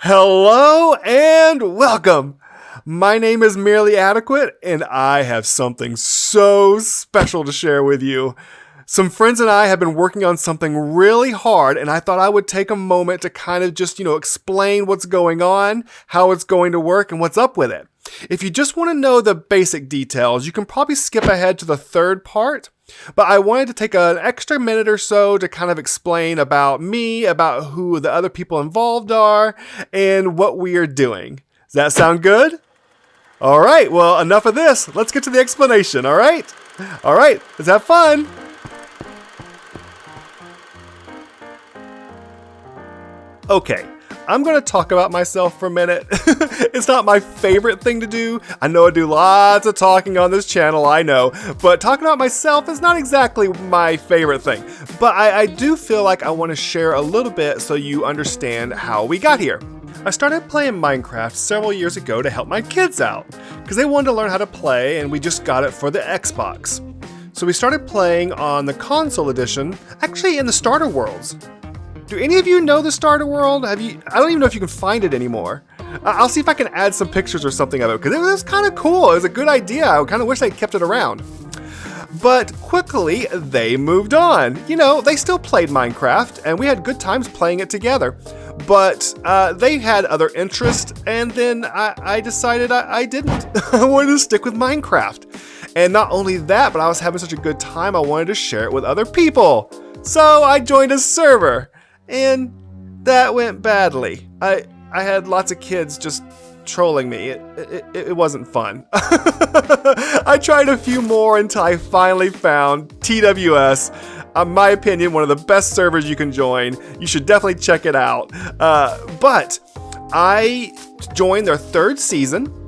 Hello and welcome. My name is Merely Adequate, and I have something so special to share with you. Some friends and I have been working on something really hard, and I thought I would take a moment to kind of just, explain what's going on, how it's going to work, and what's up with it. If you just want to know the basic details, you can probably skip ahead to the third part. But I wanted to take an extra minute or so to kind of explain about me, about who the other people involved are, and what we are doing. Does that sound good? All right, well, enough of this. Let's get to the explanation, all right? All right, let's have fun. Okay, I'm going to talk about myself for a minute. It's not my favorite thing to do. I know I do lots of talking on this channel, I know. But talking about myself is not exactly my favorite thing. But I do feel like I want to share a little bit so you understand how we got here. I started playing Minecraft several years ago to help my kids out, because they wanted to learn how to play and we just got it for the Xbox. So we started playing on the console edition, actually in the starter worlds. Do any of you know the starter world? I don't even know if you can find it anymore. I'll see if I can add some pictures or something of it, because it was kind of cool. It was a good idea. I kind of wish they'd kept it around. But quickly, they moved on. They still played Minecraft, and we had good times playing it together. But they had other interests, and then I decided I didn't. I wanted to stick with Minecraft. And not only that, but I was having such a good time, I wanted to share it with other people. So I joined a server. And that went badly. I had lots of kids just trolling me. It wasn't fun. I tried a few more until I finally found TWS. In my opinion, one of the best servers you can join. You should definitely check it out. But I joined their third season.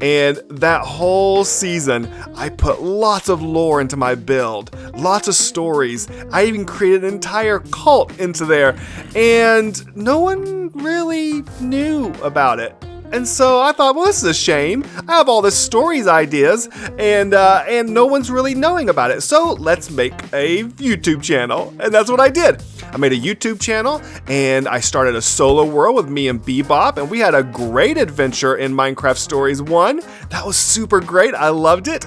And that whole season, I put lots of lore into my build, lots of stories. I even created an entire cult into there, and no one really knew about it. And so I thought, well, this is a shame. I have all this stories ideas, and no one's really knowing about it. So let's make a YouTube channel, and that's what I did. I made a YouTube channel, and I started a solo world with me and Bebop, and we had a great adventure in Minecraft Stories 1. That was super great. I loved it.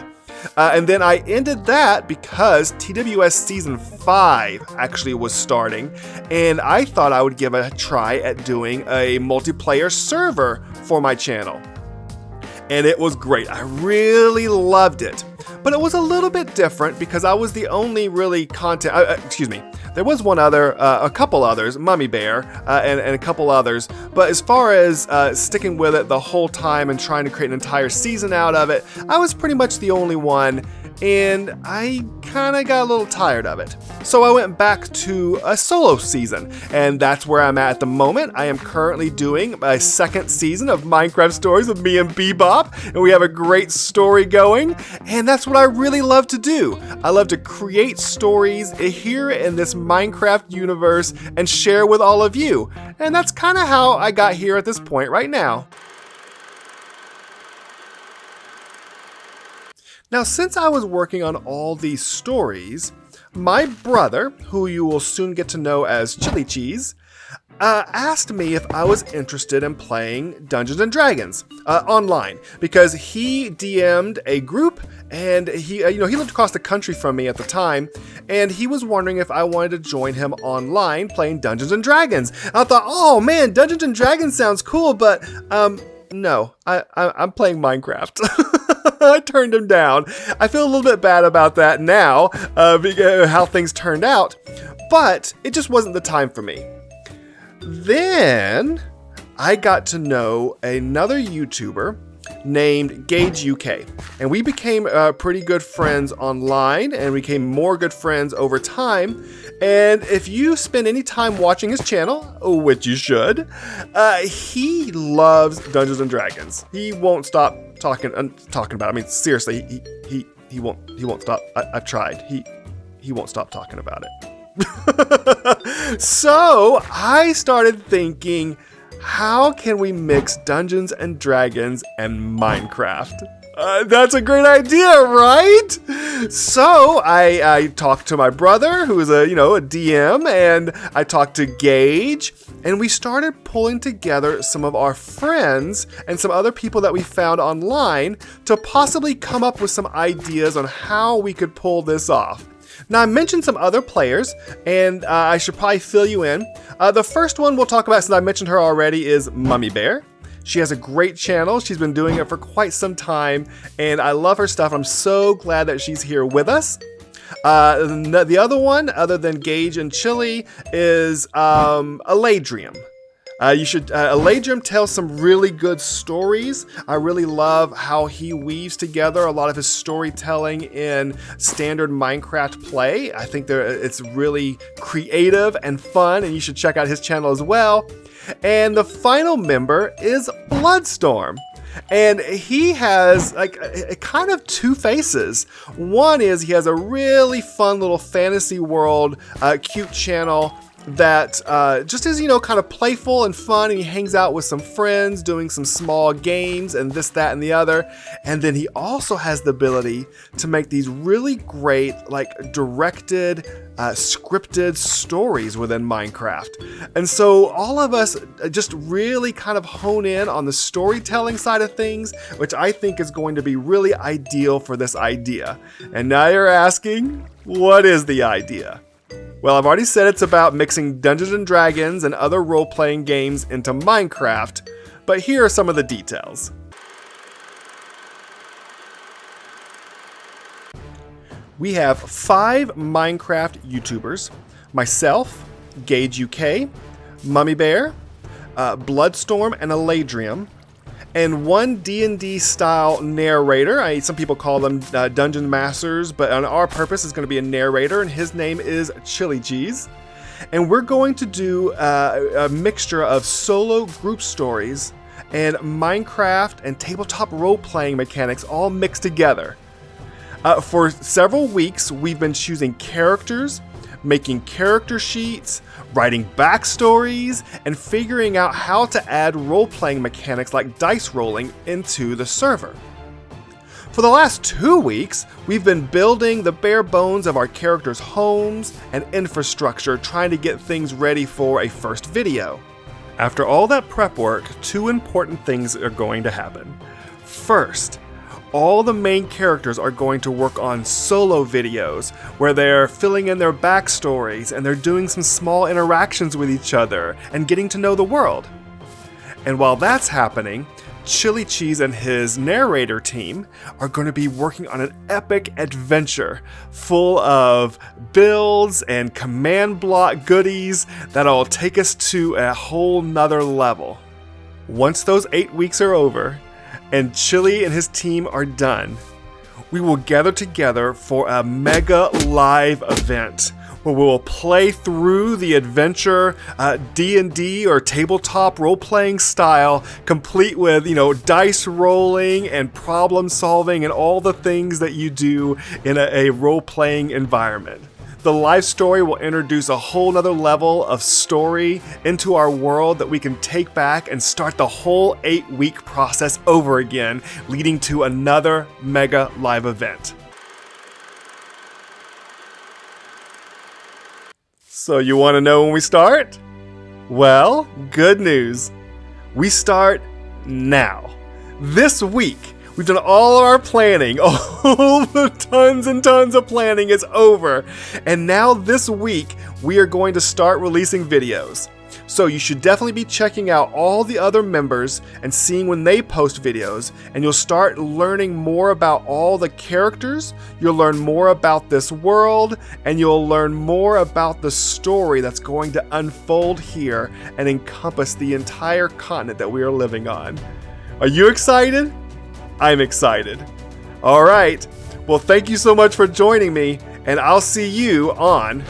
And then I ended that because TWS Season 5 actually was starting, and I thought I would give a try at doing a multiplayer server for my channel. And it was great. I really loved it. But it was a little bit different because I was the only really content... There was a couple others, Mummy Bear, and a couple others. But as far as sticking with it the whole time and trying to create an entire season out of it, I was pretty much the only one. And I kind of got a little tired of it. So I went back to a solo season, and that's where I'm at the moment. I am currently doing a second season of Minecraft Stories with me and Bebop, and we have a great story going, and that's what I really love to do. I love to create stories here in this Minecraft universe and share with all of you, and that's kind of how I got here at this point right now. Now, since I was working on all these stories, my brother, who you will soon get to know as Chili Cheese, asked me if I was interested in playing Dungeons and Dragons online, because he DM'd a group, and he lived across the country from me at the time, and he was wondering if I wanted to join him online playing Dungeons and Dragons. I thought, oh man, Dungeons and Dragons sounds cool, but no, I'm playing Minecraft. I turned him down. I feel a little bit bad about that now, because how things turned out, but it just wasn't the time for me. Then I got to know another YouTuber named Gage UK, and we became pretty good friends online, and we became more good friends over time. And if you spend any time watching his channel, which you should, he loves Dungeons and Dragons. He won't stop talking about it. I mean, seriously, he won't stop. I've tried. He won't stop talking about it. So I started thinking, how can we mix Dungeons and Dragons and Minecraft? That's a great idea, right? So I talked to my brother, who is a DM, and I talked to Gage, and we started pulling together some of our friends and some other people that we found online to possibly come up with some ideas on how we could pull this off. Now, I mentioned some other players, and I should probably fill you in. The first one we'll talk about, since I mentioned her already, is Mummy Bear. She has a great channel. She's been doing it for quite some time, and I love her stuff. I'm so glad that she's here with us. The other one, other than Gage and Chili, is Aladrium. Aladrium tells some really good stories. I really love how he weaves together a lot of his storytelling in standard Minecraft play. I think it's really creative and fun, and you should check out his channel as well. And the final member is Bloodstorm. And he has like a kind of two faces. One is he has a really fun little fantasy world, cute channel that just is, kind of playful and fun, and he hangs out with some friends doing some small games and this, that, and the other. And then he also has the ability to make these really great, like, directed, scripted stories within Minecraft. And so all of us just really kind of hone in on the storytelling side of things, which I think is going to be really ideal for this idea. And now you're asking, what is the idea? Well, I've already said it's about mixing Dungeons & Dragons and other role-playing games into Minecraft, but here are some of the details. We have 5 Minecraft YouTubers: myself, Gage UK, Mummy Bear, Bloodstorm and Aladrium, and 1 D&D style narrator. Some people call them dungeon masters, but on our purpose is going to be a narrator, and his name is Chili Cheese. And we're going to do a mixture of solo group stories and Minecraft and tabletop role-playing mechanics all mixed together. For several weeks, we've been choosing characters, making character sheets, writing backstories, and figuring out how to add role-playing mechanics like dice rolling into the server. For the last 2 weeks, we've been building the bare bones of our characters' homes and infrastructure, trying to get things ready for a first video. After all that prep work, 2 important things are going to happen. First, all the main characters are going to work on solo videos where they're filling in their backstories and they're doing some small interactions with each other and getting to know the world. And while that's happening, Chili Cheese and his narrator team are going to be working on an epic adventure full of builds and command block goodies that'll take us to a whole nother level. Once those 8 weeks are over, and Chili and his team are done, we will gather together for a mega live event where we'll play through the adventure D&D or tabletop role-playing style, complete with, dice rolling and problem solving and all the things that you do in a role-playing environment. The live story will introduce a whole nother level of story into our world that we can take back and start the whole 8-week process over again, leading to another mega live event. So you want to know when we start? Well, good news. We start now. This week. We've done all of our planning. All the tons and tons of planning is over. And now this week, we are going to start releasing videos. So you should definitely be checking out all the other members and seeing when they post videos. And you'll start learning more about all the characters. You'll learn more about this world. And you'll learn more about the story that's going to unfold here and encompass the entire continent that we are living on. Are you excited? I'm excited. All right. Well, thank you so much for joining me, and I'll see you on